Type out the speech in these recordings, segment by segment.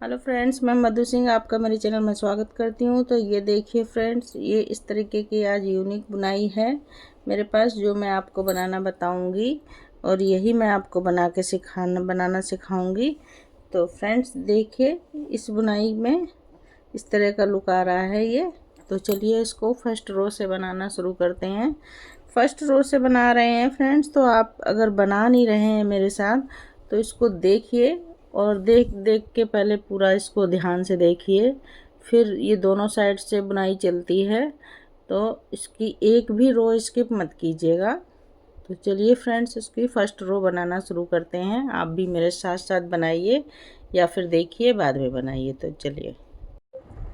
Hello friends, मैं मधु सिंह आपका मेरे चैनल में स्वागत करती हूँ। तो ये देखिए फ्रेंड्स, ये इस तरीके की आज यूनिक बुनाई है मेरे पास, जो मैं आपको बनाना बताऊँगी और यही मैं आपको बनाना सिखाऊंगी। तो फ्रेंड्स देखिए, इस बुनाई में इस तरह का लुक आ रहा है ये। तो चलिए इसको फर्स्ट रो से बनाना शुरू करते हैं। फर्स्ट रो से बना रहे हैं फ्रेंड्स, तो आप अगर बना नहीं रहे हैं मेरे साथ तो इसको देखिए और देख देख के पहले पूरा इसको ध्यान से देखिए। फिर ये दोनों साइड से बुनाई चलती है, तो इसकी एक भी रो स्किप मत कीजिएगा। तो चलिए फ्रेंड्स, इसकी फर्स्ट रो बनाना शुरू करते हैं। आप भी मेरे साथ साथ बनाइए या फिर देखिए बाद में बनाइए। तो चलिए,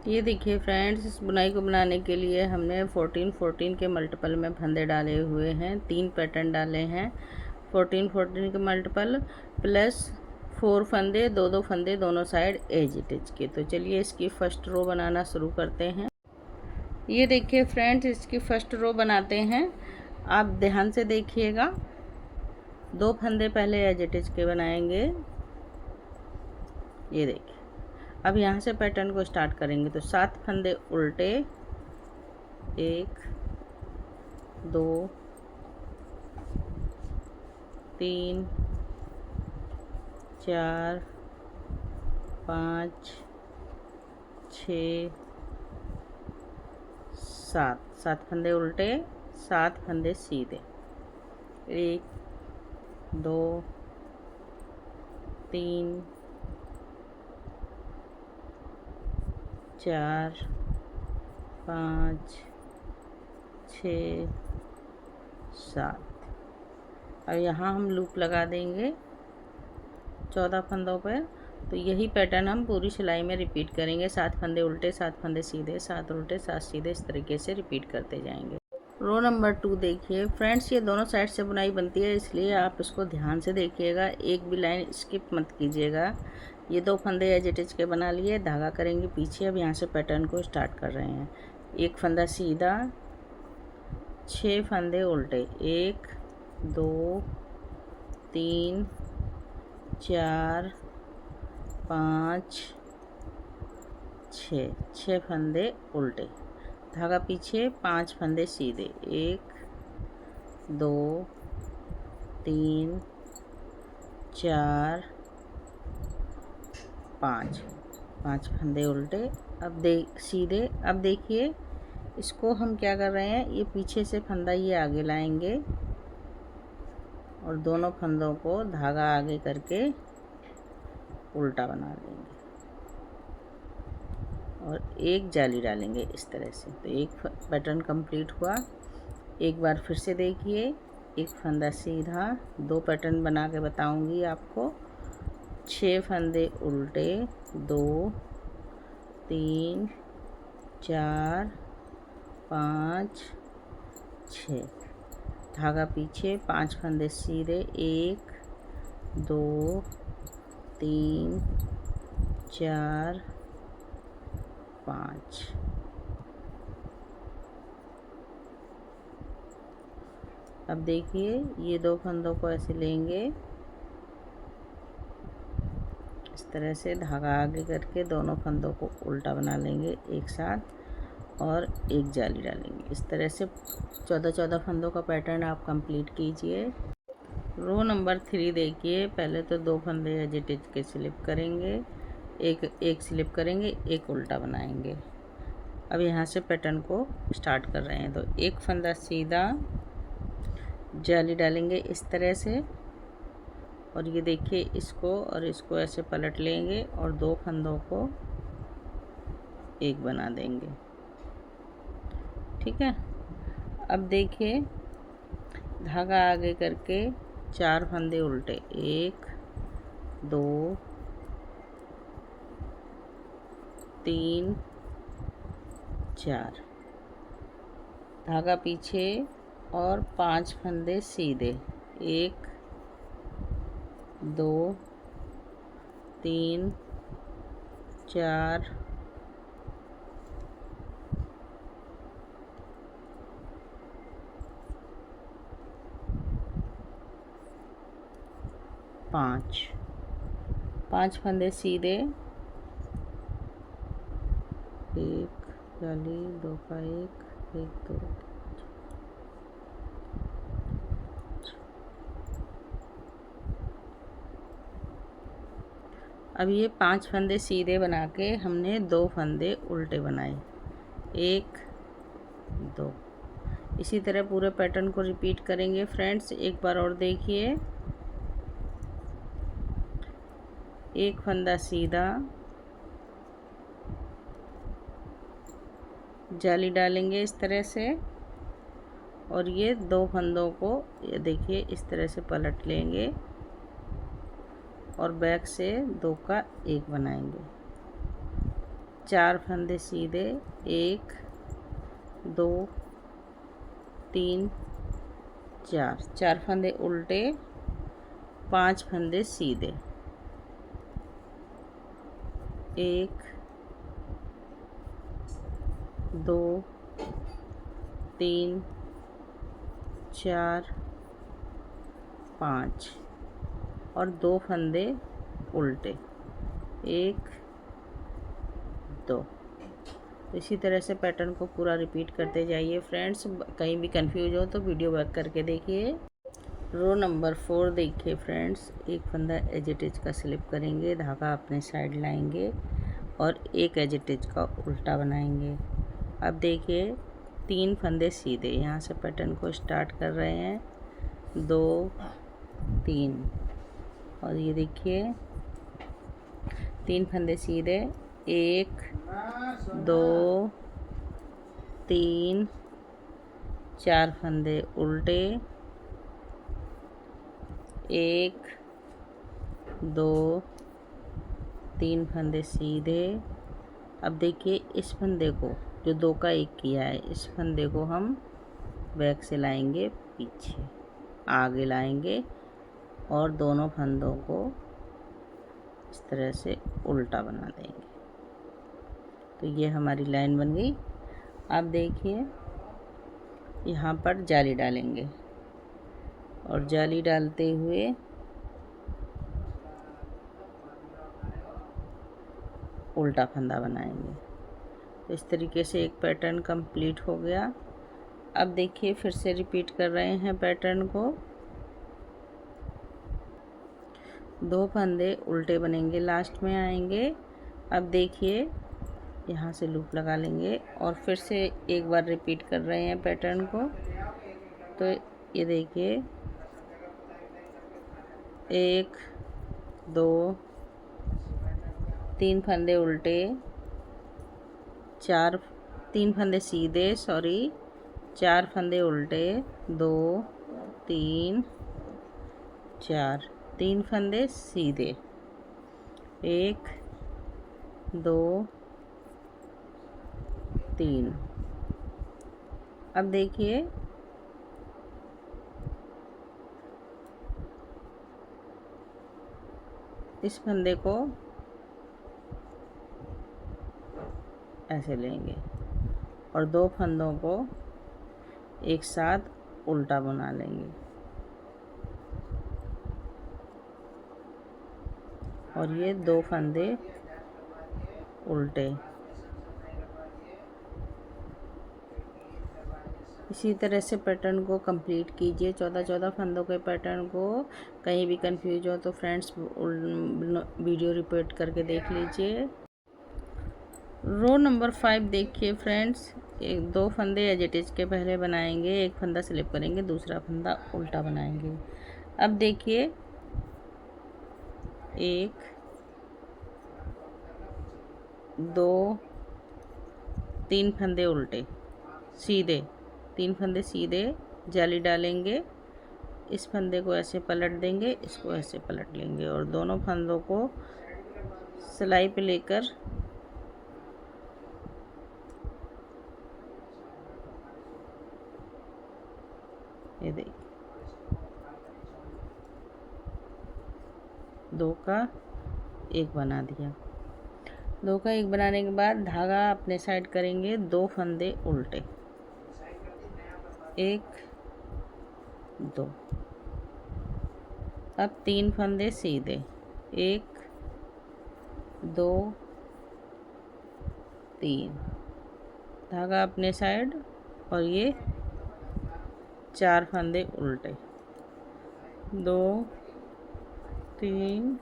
ये देखिए फ्रेंड्स, इस बुनाई को बनाने के लिए हमने 14 के मल्टीपल में फंदे डाले हुए हैं। 3 पैटर्न डाले हैं 14 के मल्टीपल प्लस 4 फंदे, 2 फंदे दोनों साइड एज इट इज के। तो चलिए इसकी फर्स्ट रो बनाना शुरू करते हैं। ये देखिए फ्रेंड्स, इसकी फर्स्ट रो बनाते हैं। आप ध्यान से देखिएगा। 2 फंदे पहले एज इट इज के बनाएंगे। ये देखिए, अब यहाँ से पैटर्न को स्टार्ट करेंगे। तो 7 फंदे उल्टे, 1 2 3 4 5 6 7 फंदे उल्टे, 7 फंदे सीधे। 1 2 3 4 5 6 7। अब यहाँ हम लूप लगा देंगे 14 फंदों पर। तो यही पैटर्न हम पूरी सिलाई में रिपीट करेंगे। 7 फंदे उल्टे, 7 फंदे सीधे, 7 उल्टे 7 सीधे, इस तरीके से रिपीट करते जाएंगे। रो नंबर 2 देखिए फ्रेंड्स, ये दोनों साइड से बुनाई बनती है, इसलिए आप इसको ध्यान से देखिएगा। एक भी लाइन स्किप मत कीजिएगा। ये 2 फंदे एज इट इज के बना लिए, धागा करेंगे पीछे। अब यहाँ से पैटर्न को स्टार्ट कर रहे हैं। 1 फंदा सीधा, 6 फंदे उल्टे, 1 2 3 4 5 6 फंदे उल्टे, धागा पीछे, 5 फंदे सीधे। 1 2 3 4 5 फंदे उल्टे। अब सीधे। अब देखिए इसको हम क्या कर रहे हैं, ये पीछे से फंदा ये आगे लाएंगे और दोनों फंदों को धागा आगे करके उल्टा बना देंगे और एक जाली डालेंगे इस तरह से। तो एक पैटर्न कंप्लीट हुआ। एक बार फिर से देखिए, 1 फंदा सीधा, 2 पैटर्न बना के बताऊंगी आपको। 6 फंदे उल्टे, 2 3 4 5 6, धागा पीछे, 5 फंदे सीधे। 1 2 3 4 5। अब देखिए, ये 2 फंदों को ऐसे लेंगे, इस तरह से धागा आगे करके दोनों फंदों को उल्टा बना लेंगे एक साथ और एक जाली डालेंगे। इस तरह से 14 फंदों का पैटर्न आप कंप्लीट कीजिए। रो नंबर 3 देखिए, पहले तो 2 फंदे एज इट इज के स्लिप करेंगे, एक स्लिप करेंगे, एक उल्टा बनाएंगे। अब यहाँ से पैटर्न को स्टार्ट कर रहे हैं। तो 1 फंदा सीधा, जाली डालेंगे इस तरह से, और ये देखिए इसको और इसको ऐसे पलट लेंगे और 2 फंदों को एक बना देंगे। ठीक है। अब देखिए, धागा आगे करके 4 फंदे उल्टे, 1 2 3 4, धागा पीछे और 5 फंदे सीधे। 1 2 3 4 5 फंदे सीधे, जाली, 2 का 1, 1 2। अब ये 5 फंदे सीधे बना के हमने 2 फंदे उल्टे बनाए, 1 2। इसी तरह पूरे पैटर्न को रिपीट करेंगे फ्रेंड्स। एक बार और देखिए, एक फंदा सीधा, जाली डालेंगे इस तरह से, और ये 2 फंदों को ये देखिए इस तरह से पलट लेंगे और बैक से 2 का 1 बनाएंगे। 4 फंदे सीधे, 1 2 3 4, 4 फंदे उल्टे, 5 फंदे सीधे, 1 2 3 4 5 और 2 फंदे उल्टे, 1 2। इसी तरह से पैटर्न को पूरा रिपीट करते जाइए फ्रेंड्स। कहीं भी कंफ्यूज हो तो वीडियो बैक करके देखिए। रो नंबर 4 देखिए फ्रेंड्स, एक फंदा एज इट इज का स्लिप करेंगे, धागा अपने साइड लाएंगे और एक एज इट इज का उल्टा बनाएंगे। अब देखिए 3 फंदे सीधे, यहाँ से पैटर्न को स्टार्ट कर रहे हैं, 2 3, और ये देखिए 3 फंदे सीधे, 1 2 3 4 फंदे उल्टे, 1 2 3 फंदे सीधे। अब देखिए इस फंदे को जो 2 का 1 किया है, इस फंदे को हम बैक से लाएंगे, पीछे आगे लाएंगे और दोनों फंदों को इस तरह से उल्टा बना देंगे। तो ये हमारी लाइन बन गई। अब देखिए यहाँ पर जाली डालेंगे और जाली डालते हुए उल्टा फंदा बनाएंगे। तो इस तरीके से एक पैटर्न कंप्लीट हो गया। अब देखिए फिर से रिपीट कर रहे हैं पैटर्न को। 2 फंदे उल्टे बनेंगे, लास्ट में आएंगे। अब देखिए यहाँ से लूप लगा लेंगे और फिर से एक बार रिपीट कर रहे हैं पैटर्न को। तो ये देखिए 1 2 3 फंदे उल्टे, 3 फंदे सीधे, 4 फंदे उल्टे, 2 3 4, 3 फंदे सीधे, 1 2 3। अब देखिए इस फंदे को ऐसे लेंगे और 2 फंदों को एक साथ उल्टा बना लेंगे और ये 2 फंदे उल्टे। इसी तरह से पैटर्न को कंप्लीट कीजिए, 14 फंदों के पैटर्न को। कहीं भी कंफ्यूज हो तो फ्रेंड्स वीडियो रिपीट करके देख लीजिए। रो नंबर 5 देखिए फ्रेंड्स, 2 फंदे एज इट इज के पहले बनाएंगे, एक फंदा स्लिप करेंगे, दूसरा फंदा उल्टा बनाएंगे। अब देखिए 1 2 3 फंदे उल्टे सीधे, 3 फंदे सीधे, जाली डालेंगे, इस फंदे को ऐसे पलट देंगे, इसको ऐसे पलट लेंगे और दोनों फंदों को सिलाई पे लेकर ये देखिए 2 का 1 बना दिया। 2 का 1 बनाने के बाद धागा अपने साइड करेंगे, 2 फंदे उल्टे, 1 2। अब 3 फंदे सीधे, 1 2 3, धागा अपने साइड और ये 4 फंदे उल्टे, 2 3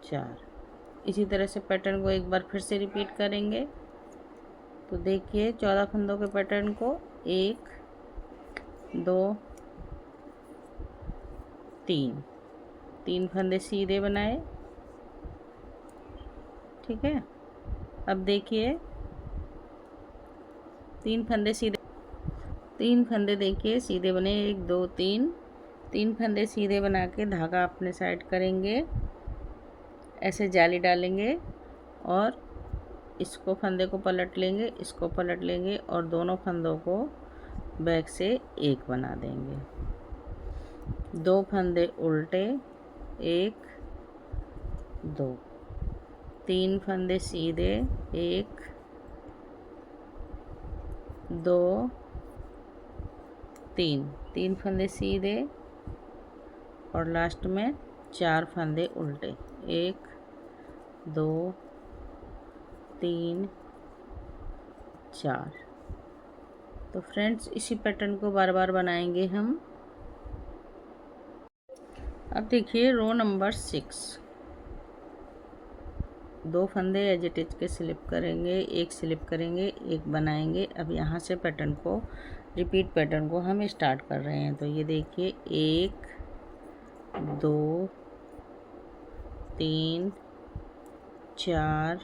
4। इसी तरह से पैटर्न को एक बार फिर से रिपीट करेंगे। तो देखिए 14 फंदों के पैटर्न को 1 2 3 फंदे सीधे बनाए। ठीक है, अब देखिए 3 फंदे देखिए सीधे बने, 1 2 3 फंदे सीधे बना के धागा अपने साइड करेंगे, ऐसे जाली डालेंगे और इसको फंदे को पलट लेंगे, इसको पलट लेंगे और दोनों फंदों को बैक से एक बना देंगे। 2 फंदे उल्टे, 1 2 3 फंदे सीधे, 1 2 3 फंदे सीधे और लास्ट में 4 फंदे उल्टे, 1 2 3 4। तो फ्रेंड्स इसी पैटर्न को बार बार बनाएंगे हम। अब देखिए रो नंबर 6, 2 फंदे एज इट इज के स्लिप करेंगे, एक स्लिप करेंगे, एक बनाएंगे। अब यहाँ से पैटर्न को रिपीट पैटर्न को हम स्टार्ट कर रहे हैं। तो ये देखिए 1 2 3 4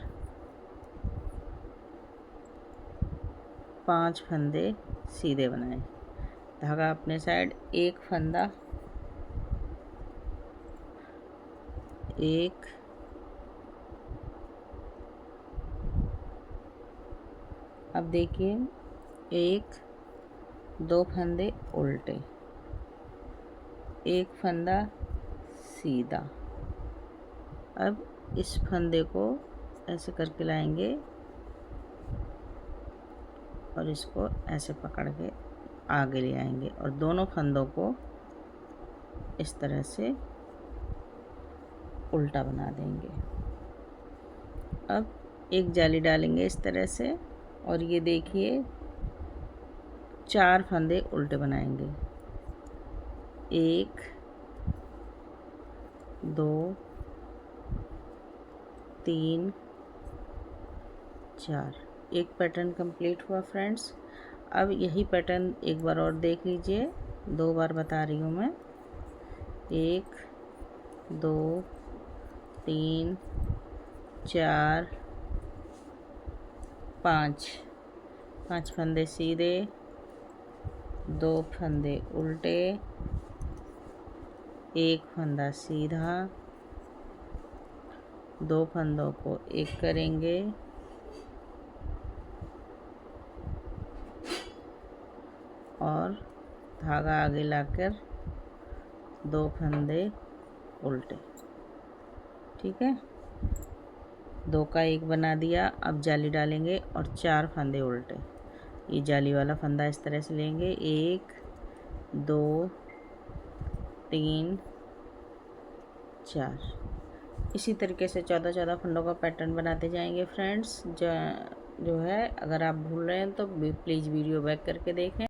5 फंदे सीधे बनाए, धागा अपने साइड, एक फंदा, 1 अब देखिए 1 2 फंदे उल्टे, एक फंदा सीधा। अब इस फंदे को ऐसे करके लाएंगे और इसको ऐसे पकड़ के आगे ले आएंगे और दोनों फंदों को इस तरह से उल्टा बना देंगे। अब एक जाली डालेंगे इस तरह से और ये देखिए 4 फंदे उल्टे बनाएंगे, 1 2 3 4। एक पैटर्न कंप्लीट हुआ फ्रेंड्स। अब यही पैटर्न एक बार और देख लीजिए, 2 बार बता रही हूँ मैं, 1 2 3 4 5 फंदे सीधे, 2 फंदे उल्टे, एक फंदा सीधा, 2 फंदों को एक करेंगे और धागा आगे लाकर 2 फंदे उल्टे। ठीक है, 2 का 1 बना दिया। अब जाली डालेंगे और 4 फंदे उल्टे, ये जाली वाला फंदा इस तरह से लेंगे, 1 2 3 4। इसी तरीके से 14 फंदों का पैटर्न बनाते जाएंगे फ्रेंड्स। जो है अगर आप भूल रहे हैं तो प्लीज़ वीडियो बैक करके देखें।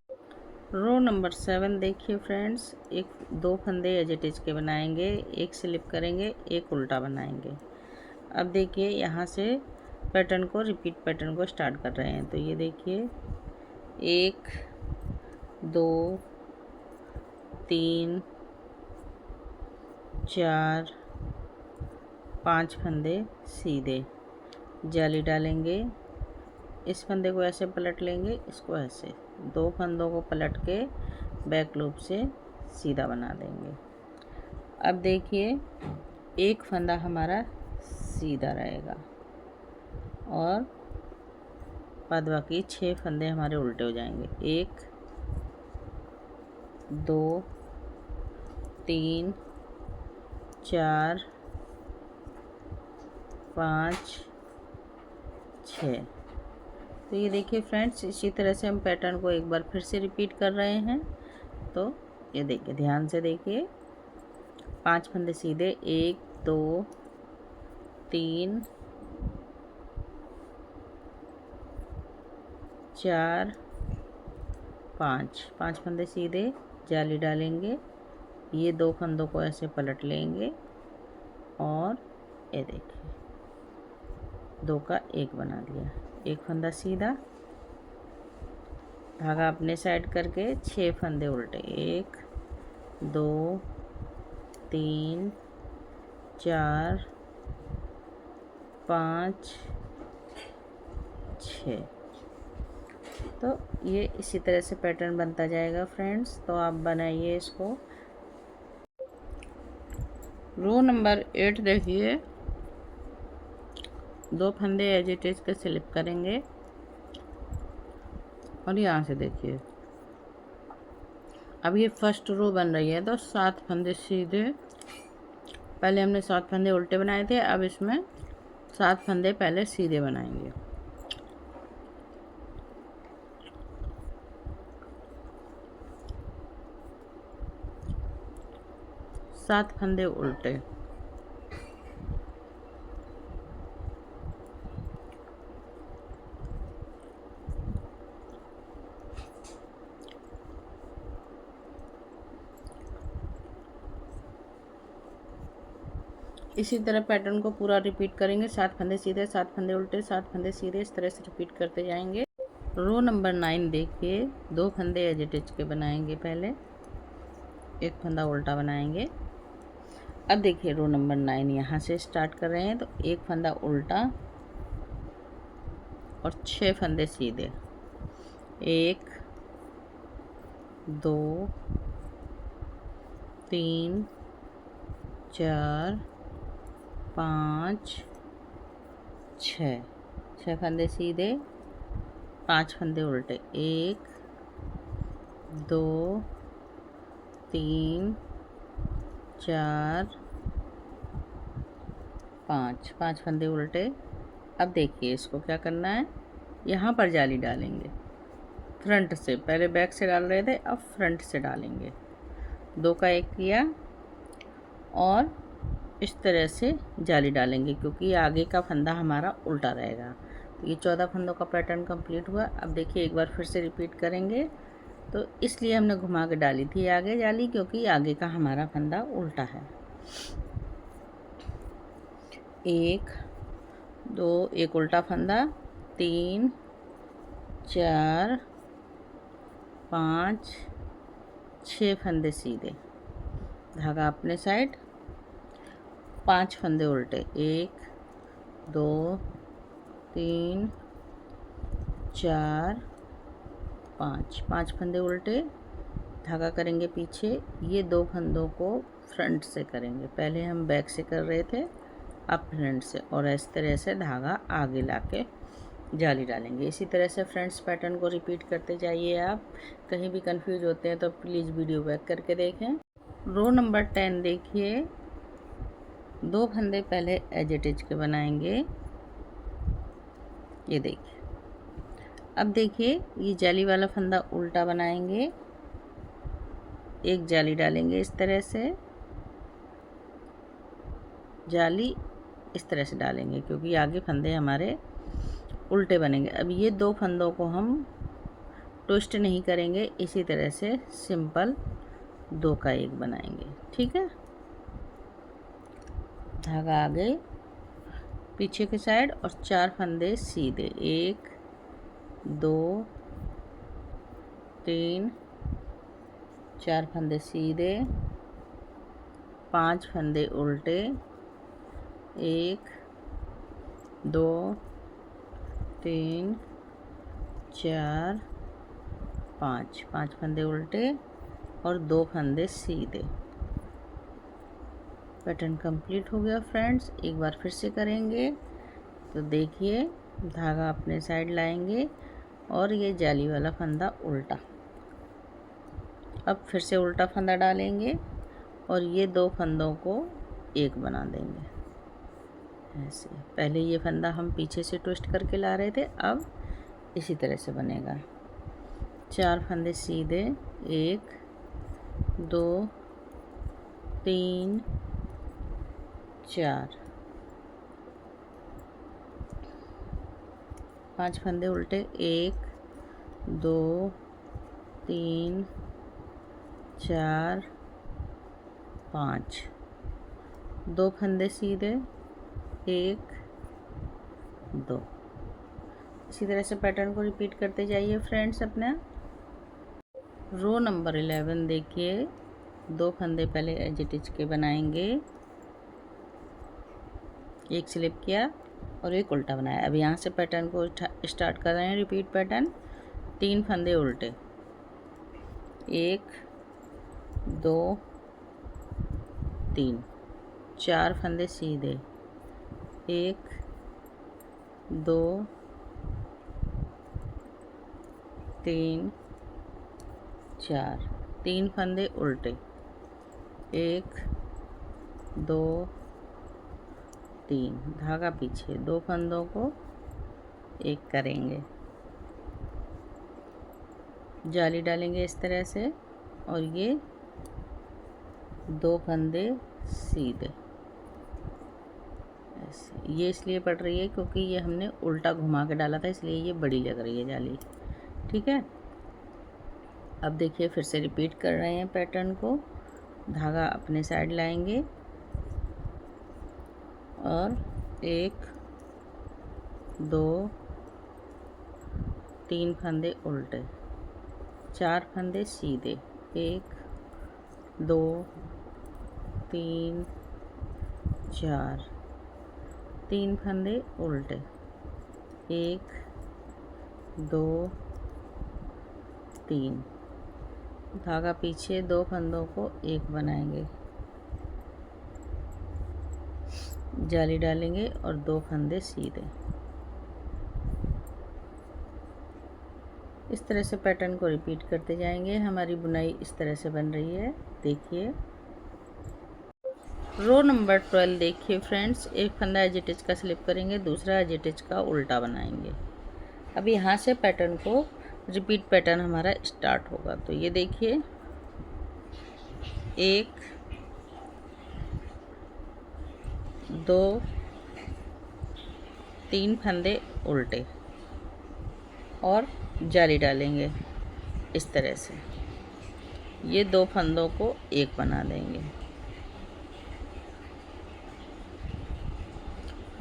रो नंबर 7 देखिए फ्रेंड्स, 2 फंदे एज इट इज के बनाएंगे, एक स्लिप करेंगे, एक उल्टा बनाएंगे। अब देखिए यहाँ से पैटर्न को रिपीट पैटर्न को स्टार्ट कर रहे हैं। तो ये देखिए 1 2 3 4 5 फंदे सीधे, जाली डालेंगे, इस फंदे को ऐसे पलट लेंगे, इसको ऐसे, 2 फंदों को पलट के बैक लूप से सीधा बना देंगे। अब देखिए एक फंदा हमारा सीधा रहेगा और बाद बाकी 6 फंदे हमारे उल्टे हो जाएंगे, 1 2 3 4 5 6। तो ये देखिए फ्रेंड्स, इसी तरह से हम पैटर्न को एक बार फिर से रिपीट कर रहे हैं। तो ये देखिए, ध्यान से देखिए, 5 फंदे सीधे, 1 2 3 4 5 5 फंदे सीधे जाली डालेंगे। ये 2 फंदों को ऐसे पलट लेंगे और ये देखिए 2 का 1 बना लिया। एक फंदा सीधा, धागा अपने साइड करके 6 फंदे उल्टे, 1 2 3 4 5 6। तो ये इसी तरह से पैटर्न बनता जाएगा फ्रेंड्स। तो आप बनाइए इसको। रो नंबर 8 देखिए, 2 फंदे एज इट इज के स्लिप करेंगे और यहाँ से देखिए अब ये फर्स्ट रो बन रही है तो 7 फंदे सीधे, पहले हमने 7 फंदे उल्टे बनाए थे, अब इसमें 7 फंदे पहले सीधे बनाएंगे। सात फंदे उल्टे, इसी तरह पैटर्न को पूरा रिपीट करेंगे। 7 फंदे सीधे, 7 फंदे उल्टे, 7 फंदे सीधे, इस तरह से रिपीट करते जाएंगे। रो नंबर 9 देखिए, 2 फंदे एज इट इज के बनाएंगे, पहले एक फंदा उल्टा बनाएंगे। अब देखिए रो नंबर 9 यहाँ से स्टार्ट कर रहे हैं तो एक फंदा उल्टा और 6 फंदे सीधे, 1 2 3 4 5 6 फंदे सीधे, 5 फंदे उल्टे, 1 2 3 4 5 फंदे उल्टे। अब देखिए इसको क्या करना है, यहाँ पर जाली डालेंगे फ्रंट से, पहले बैक से डाल रहे थे अब फ्रंट से डालेंगे। 2 का 1 किया और इस तरह से जाली डालेंगे क्योंकि आगे का फंदा हमारा उल्टा रहेगा। तो ये 14 फंदों का पैटर्न कंप्लीट हुआ। अब देखिए एक बार फिर से रिपीट करेंगे। तो इसलिए हमने घुमा के डाली थी आगे जाली क्योंकि आगे का हमारा फंदा उल्टा है। 1 2 एक उल्टा फंदा, 3 4 5 6 फंदे सीधे, धागा अपने साइड, 5 फंदे उल्टे, 1 2 3 4 5 फंदे उल्टे, धागा करेंगे पीछे। ये 2 फंदों को फ्रंट से करेंगे, पहले हम बैक से कर रहे थे अब फ्रंट से, और इस तरह से धागा आगे लाके जाली डालेंगे। इसी तरह से फ्रेंड्स पैटर्न को रिपीट करते जाइए। आप कहीं भी कंफ्यूज होते हैं तो प्लीज़ वीडियो बैक करके देखें। रो नंबर 10 देखिए, 2 फंदे पहले एज इट इज के बनाएंगे, ये देखिए। अब देखिए ये जाली वाला फंदा उल्टा बनाएंगे, एक जाली डालेंगे इस तरह से, जाली इस तरह से डालेंगे क्योंकि आगे फंदे हमारे उल्टे बनेंगे। अब ये 2 फंदों को हम ट्विस्ट नहीं करेंगे, इसी तरह से सिंपल 2 का 1 बनाएंगे, ठीक है। धागा आगे पीछे के साइड और 4 फंदे सीधे, 1 2 3 4 फंदे सीधे, 5 फंदे उल्टे, 1 2 3 4 5 फंदे उल्टे और 2 फंदे सीधे। पैटर्न कंप्लीट हो गया फ्रेंड्स। एक बार फिर से करेंगे तो देखिए धागा अपने साइड लाएंगे और ये जाली वाला फंदा उल्टा, अब फिर से उल्टा फंदा डालेंगे और ये 2 फंदों को 1 बना देंगे ऐसे। पहले ये फंदा हम पीछे से ट्विस्ट करके ला रहे थे, अब इसी तरह से बनेगा। 4 फंदे सीधे, 1 2 3 4 5 फंदे उल्टे, 1 2 3 4 5, 2 फंदे सीधे, 1 2। इसी तरह से पैटर्न को रिपीट करते जाइए फ्रेंड्स। अपना रो नंबर 11 देखिए, 2 फंदे पहले एज इट इज के बनाएंगे, एक स्लिप किया और एक उल्टा बनाया। अब यहाँ से पैटर्न को स्टार्ट कर रहे हैं, रिपीट पैटर्न। 3 फंदे उल्टे, 1 2 3, 4 फंदे सीधे, 1 2 3 4, 3 फंदे उल्टे, 1 2 3, धागा पीछे, 2 फंदों को एक करेंगे, जाली डालेंगे इस तरह से, और ये 2 फंदे सीधे ऐसे। ये इसलिए पड़ रही है क्योंकि ये हमने उल्टा घुमा के डाला था, इसलिए ये बड़ी लग रही है जाली। ठीक है, अब देखिए फिर से रिपीट कर रहे हैं पैटर्न को। धागा अपने साइड लाएंगे और 1 2 3 फंदे उल्टे, 4 फंदे सीधे, 1 2 3 4, 3 फंदे उल्टे, 1 2 3, धागा पीछे, 2 फंदों को एक बनाएंगे, जाली डालेंगे और 2 फंदे सीधे। इस तरह से पैटर्न को रिपीट करते जाएंगे। हमारी बुनाई इस तरह से बन रही है, देखिए। रो नंबर 12 देखिए फ्रेंड्स, एक फंदा एज इट इज का स्लिप करेंगे, दूसरा एज इट इज का उल्टा बनाएंगे। अब यहाँ से पैटर्न को रिपीट पैटर्न हमारा स्टार्ट होगा। तो ये देखिए, 1 2 3 फंदे उल्टे और जाली डालेंगे इस तरह से। ये 2 फंदों को एक बना देंगे,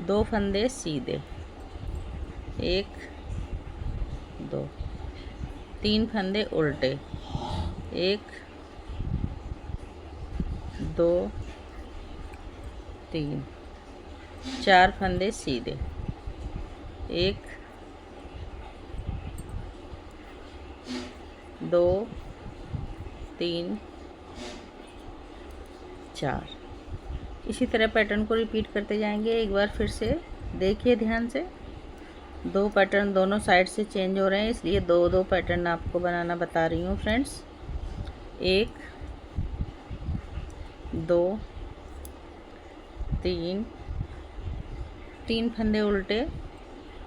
2 फंदे सीधे, 1 2, 3 फंदे उल्टे, 1 2 3, 4 फंदे सीधे, 1 2 3 4। इसी तरह पैटर्न को रिपीट करते जाएंगे। एक बार फिर से देखिए ध्यान से, 2 पैटर्न दोनों साइड से चेंज हो रहे हैं, इसलिए 2 पैटर्न आपको बनाना बता रही हूँ फ्रेंड्स। 1 2 3, 3 फंदे उल्टे,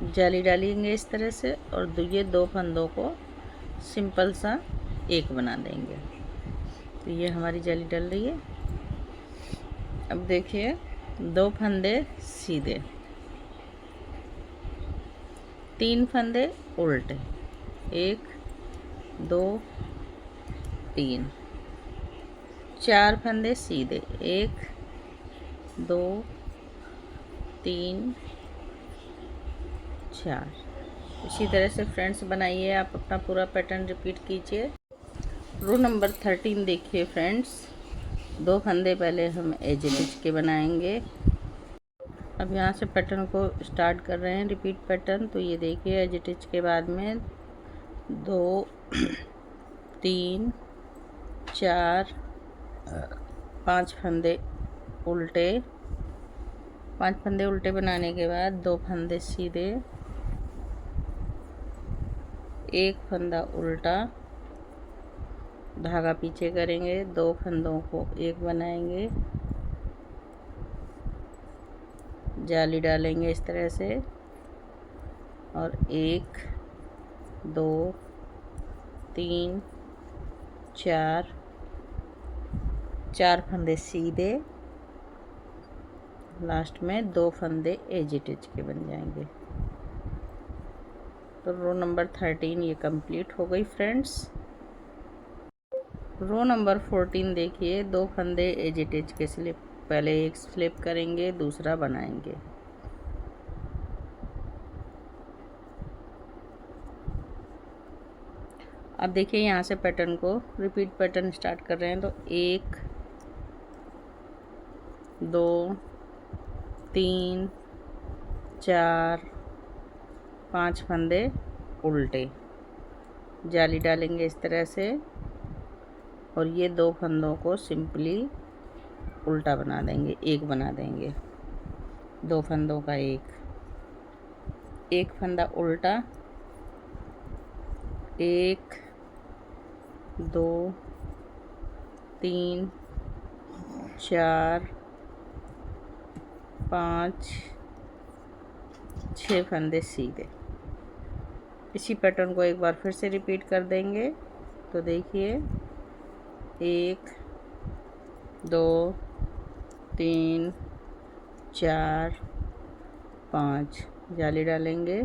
जाली डालेंगे इस तरह से, और ये 2 फंदों को सिंपल सा एक बना देंगे। तो ये हमारी जाली डल रही है। अब देखिए, 2 फंदे सीधे, 3 फंदे उल्टे, 1 2 3, 4 फंदे सीधे, 1 2 3 4। इसी तरह से फ्रेंड्स बनाइए, आप अपना पूरा पैटर्न रिपीट कीजिए। रो नंबर 13 देखिए फ्रेंड्स, 2 फंदे पहले हम एज इट इज के बनाएंगे। अब यहाँ से पैटर्न को स्टार्ट कर रहे हैं, रिपीट पैटर्न। तो ये देखिए, एज इट इज के बाद में 2 3 4 5 फंदे उल्टे, 5 फंदे उल्टे बनाने के बाद 2 फंदे सीधे, 1 फंदा उल्टा, धागा पीछे करेंगे, 2 फंदों को एक बनाएंगे, जाली डालेंगे इस तरह से, और 1 2 3 4, 4 फंदे सीधे, लास्ट में 2 फंदे एज इट इज के बन जाएंगे। तो रो नंबर 13 ये कंप्लीट हो गई फ्रेंड्स। रो नंबर 14 देखिए, 2 फंदे एज इट इज के स्लिप, पहले एक स्लिप करेंगे, दूसरा बनाएंगे। अब देखिए यहाँ से पैटर्न को रिपीट पैटर्न स्टार्ट कर रहे हैं, तो 1 2 3 4 5 फंदे उल्टे जाली डालेंगे इस तरह से, और ये 2 फंदों को सिंपली उल्टा बना देंगे, एक बना देंगे। 2 फंदों का एक फंदा उल्टा, 1 2 3 4 5 6 फंदे सीधे। इसी पैटर्न को एक बार फिर से रिपीट कर देंगे। तो देखिए 1 2 3 4 5 जाली डालेंगे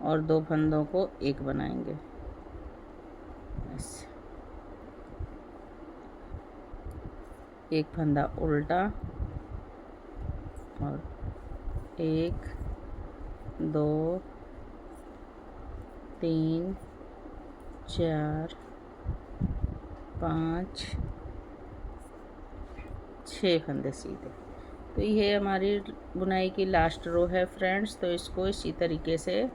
और 2 फंदों को एक बनाएंगे। बस एक फंदा उल्टा और 1 2 3 4 5 6 फंदे सीधे। तो ये हमारी बुनाई की लास्ट रो है फ्रेंड्स। तो इसको इसी तरीके से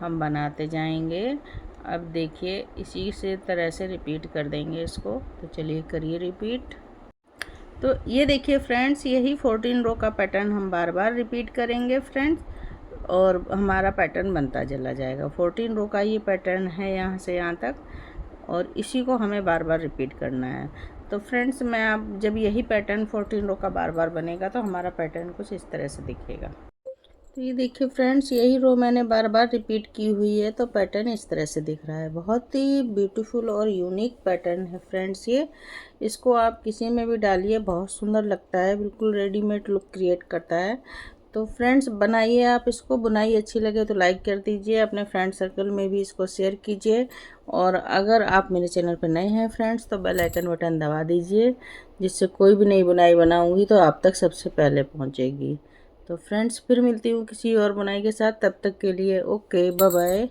हम बनाते जाएंगे। अब देखिए इसी से तरह से रिपीट कर देंगे इसको। तो चलिए करिए रिपीट। तो ये देखिए फ्रेंड्स, यही 14 रो का पैटर्न हम बार बार रिपीट करेंगे फ्रेंड्स, और हमारा पैटर्न बनता चला जाएगा। 14 रो का ये पैटर्न है यहाँ से यहाँ तक, और इसी को हमें बार बार रिपीट करना है। तो फ्रेंड्स मैं अब जब यही पैटर्न 14 रो का बार बार बनेगा तो हमारा पैटर्न कुछ इस तरह से दिखेगा। तो ये देखिए फ्रेंड्स, यही रो मैंने बार बार रिपीट की हुई है, तो पैटर्न इस तरह से दिख रहा है। बहुत ही ब्यूटीफुल और यूनिक पैटर्न है फ्रेंड्स ये। इसको आप किसी में भी डालिए, बहुत सुंदर लगता है, बिल्कुल रेडीमेड लुक क्रिएट करता है। तो फ्रेंड्स बनाइए आप इसको। बुनाई अच्छी लगे तो लाइक कर दीजिए, अपने फ्रेंड सर्कल में भी इसको शेयर कीजिए, और अगर आप मेरे चैनल पर नए हैं फ्रेंड्स तो बेल आइकन बटन दबा दीजिए, जिससे कोई भी नई बुनाई बनाऊंगी तो आप तक सबसे पहले पहुंचेगी। तो फ्रेंड्स फिर मिलती हूँ किसी और बुनाई के साथ, तब तक के लिए ओके बाय बाय।